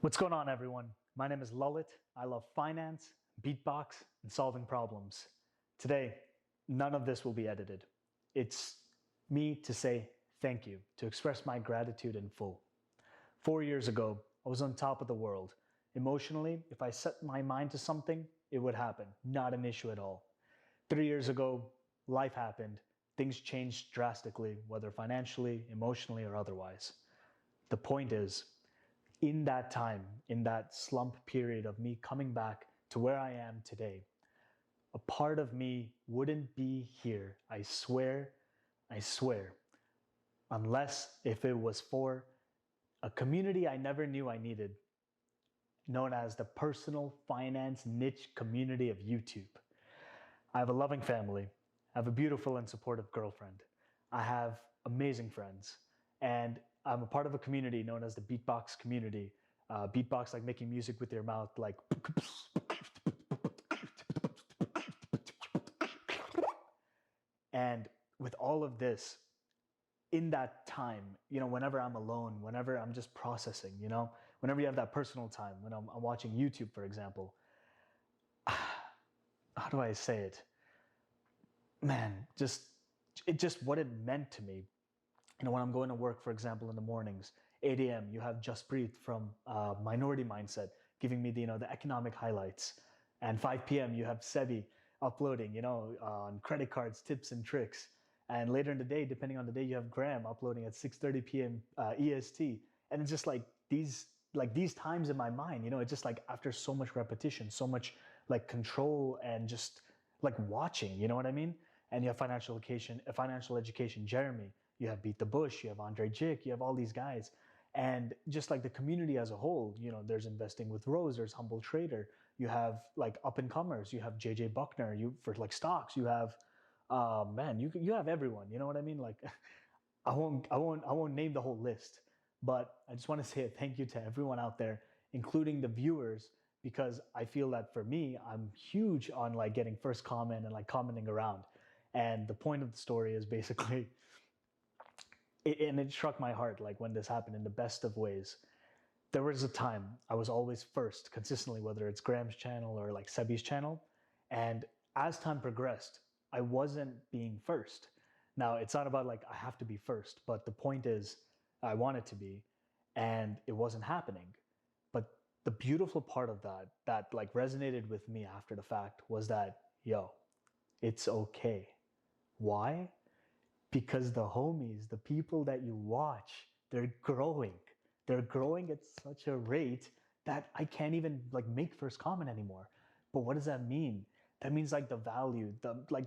What's going on, everyone? My name is Lalit. I love finance, beatbox, and solving problems. Today, none of this will be edited. It's me to say thank you, to express my gratitude in full. 4 years ago, I was on top of the world. Emotionally, if I set my mind to something, it would happen. Not an issue at all. 3 years ago, life happened. Things changed drastically, whether financially, emotionally, or otherwise. The point is, in that time, in that slump period of me coming back to where I am today, a part of me wouldn't be here. I swear, unless if it was for a community I never knew I needed, known as the personal finance niche community of YouTube. I have a loving family. I have a beautiful and supportive girlfriend. I have amazing friends. And I'm a part of a community known as the Beatbox Community. Beatbox, like making music with your mouth, like. And with all of this, in that time, whenever I'm alone, whenever I'm just processing, whenever you have that personal time, when I'm watching YouTube, for example, how do I say it? Man, just what it meant to me. When I'm going to work, for example, in the mornings, 8 a.m., you have Just Breathe from Minority Mindset giving me the economic highlights. And 5 p.m., you have Sebi uploading, on credit cards, tips and tricks. And later in the day, depending on the day, you have Graham uploading at 6:30 p.m. EST. And it's just like these times in my mind, it's just like after so much repetition, so much like control and just like watching, you know what I mean? And you have financial education, Jeremy. You have Beat the Bush, you have Andre Jick, you have all these guys. And just like the community as a whole, there's Investing with Rose, there's Humble Trader, you have like up and comers, you have JJ Buckner, you for like stocks, you have you have everyone, you know what I mean? Like I won't name the whole list, but I just want to say a thank you to everyone out there, including the viewers, because I feel that for me, I'm huge on like getting first comment and like commenting around. And the point of the story is basically and it struck my heart, like when this happened in the best of ways. There was a time I was always first consistently, whether it's Graham's channel or like Sebi's channel. And as time progressed, I wasn't being first. Now, it's not about like I have to be first, but the point is I wanted to be, and it wasn't happening. But the beautiful part of that like resonated with me after the fact was that, it's okay. Why? Because the homies, the people that you watch, they're growing. They're growing at such a rate that I can't even like make first comment anymore. But what does that mean? That means like the value,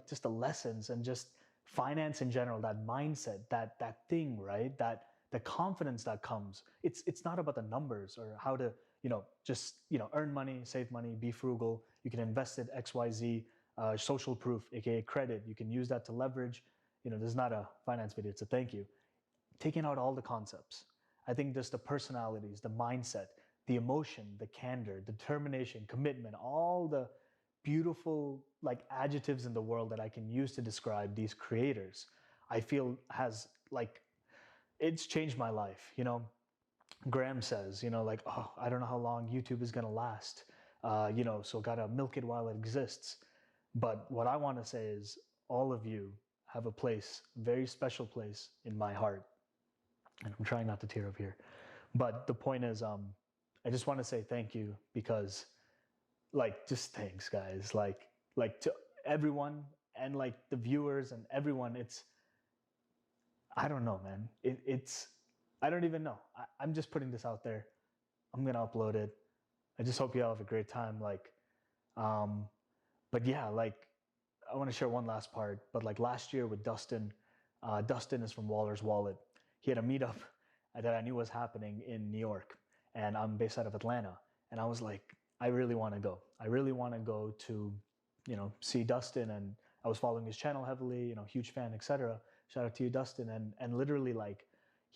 just the lessons and just finance in general, that mindset, that thing, right? That the confidence that comes. It's not about the numbers or how to, just earn money, save money, be frugal. You can invest it XYZ, social proof, aka credit. You can use that to leverage. This is not a finance video, it's a thank you. Taking out all the concepts. I think just the personalities, the mindset, the emotion, the candor, determination, commitment, all the beautiful like adjectives in the world that I can use to describe these creators, I feel has like, it's changed my life. Graham says, like, oh, I don't know how long YouTube is gonna last. So gotta milk it while it exists. But what I want to say is all of you have a place, very special place in my heart. And I'm trying not to tear up here. But the point is, I just want to say thank you because like, just thanks guys. Like to everyone and like the viewers and everyone, I don't know, man. I don't even know. I'm just putting this out there. I'm going to upload it. I just hope you all have a great time. But yeah, like, I want to share one last part, but like last year with Dustin, Dustin is from Waller's Wallet. He had a meetup that I knew was happening in New York, and I'm based out of Atlanta. And I was like, I really want to go. I really want to go to, see Dustin. And I was following his channel heavily, huge fan, etc. Shout out to you, Dustin. And literally like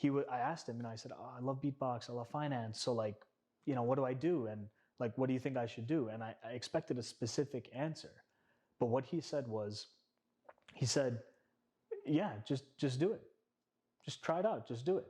I asked him and I said, oh, I love beatbox, I love finance. So like, what do I do? And like, what do you think I should do? And I expected a specific answer. But what he said was, yeah, just do it. Just try it out. Just do it.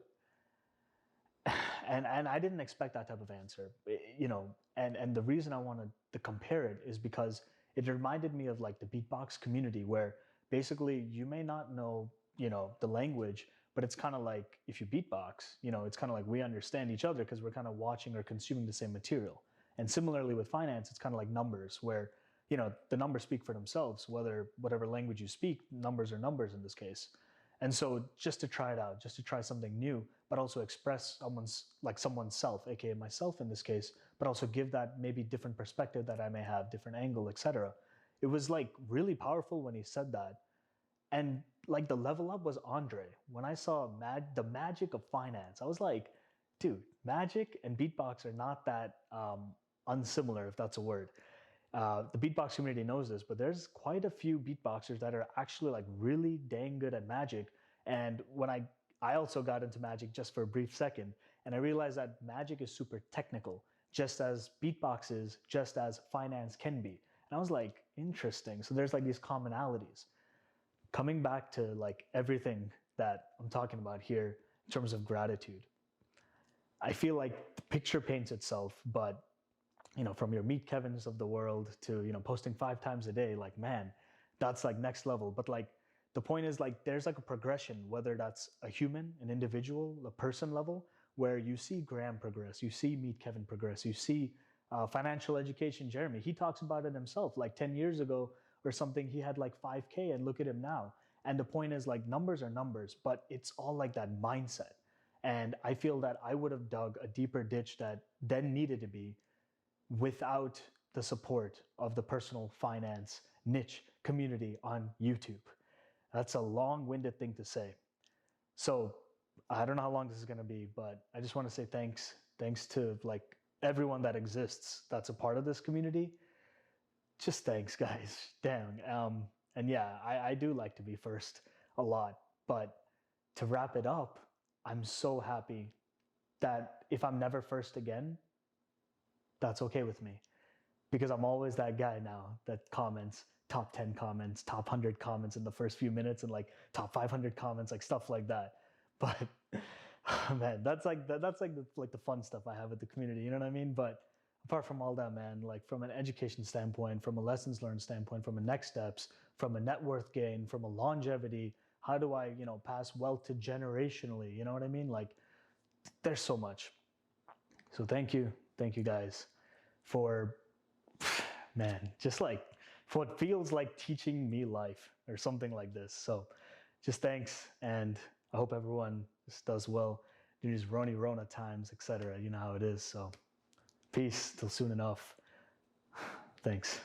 And I didn't expect that type of answer, you know. And the reason I wanted to compare it is because it reminded me of like the beatbox community, where basically you may not know, you know, the language, but it's kind of like if you beatbox, you know, it's kind of like we understand each other because we're kind of watching or consuming the same material. And similarly with finance, it's kind of like numbers, where, you know, the numbers speak for themselves, whether whatever language you speak, numbers are numbers in this case. And so just to try it out, just to try something new, but also express someone's self, aka myself in this case, but also give that maybe different perspective that I may have, different angle, etc. It was like really powerful when he said that. And like the level up was Andre. When I saw the magic of finance, I was like, dude, magic and beatbox are not that unsimilar, if that's a word. The beatbox community knows this, but there's quite a few beatboxers that are actually like really dang good at magic. And when I also got into magic just for a brief second, and I realized that magic is super technical, just as beatbox is, just as finance can be. And I was like, interesting. So there's like these commonalities. Coming back to like everything that I'm talking about here in terms of gratitude, I feel like the picture paints itself, but you know, from your Meet Kevins of the world to, you know, posting 5 times a day, like, man, that's like next level. But like, the point is like, there's like a progression, whether that's a human, an individual, a person level, where you see Graham progress, you see Meet Kevin progress, you see financial education, Jeremy, he talks about it himself, like 10 years ago or something, he had like 5K and look at him now. And the point is like, numbers are numbers, but it's all like that mindset. And I feel that I would have dug a deeper ditch that then needed to be without the support of the personal finance niche community on YouTube. That's a long-winded thing to say. So I don't know how long this is going to be, but I just want to say thanks. Thanks to like everyone that exists that's a part of this community. Just thanks, guys. Damn. And yeah, I do like to be first a lot. But to wrap it up, I'm so happy that if I'm never first again, that's okay with me, because I'm always that guy now that comments top 10 comments, top 100 comments in the first few minutes, and like top 500 comments, like stuff like that. But man, that's like the fun stuff I have with the community. You know what I mean? But apart from all that, man, like from an education standpoint, from a lessons learned standpoint, from a next steps, from a net worth gain, from a longevity, how do I, you know, pass wealth to generationally? You know what I mean? Like, there's so much. So thank you guys for, man, just like for what feels like teaching me life or something like this. So just thanks, and I hope everyone just does well during these Rona times, etc. You know how it is. So peace till soon enough. Thanks.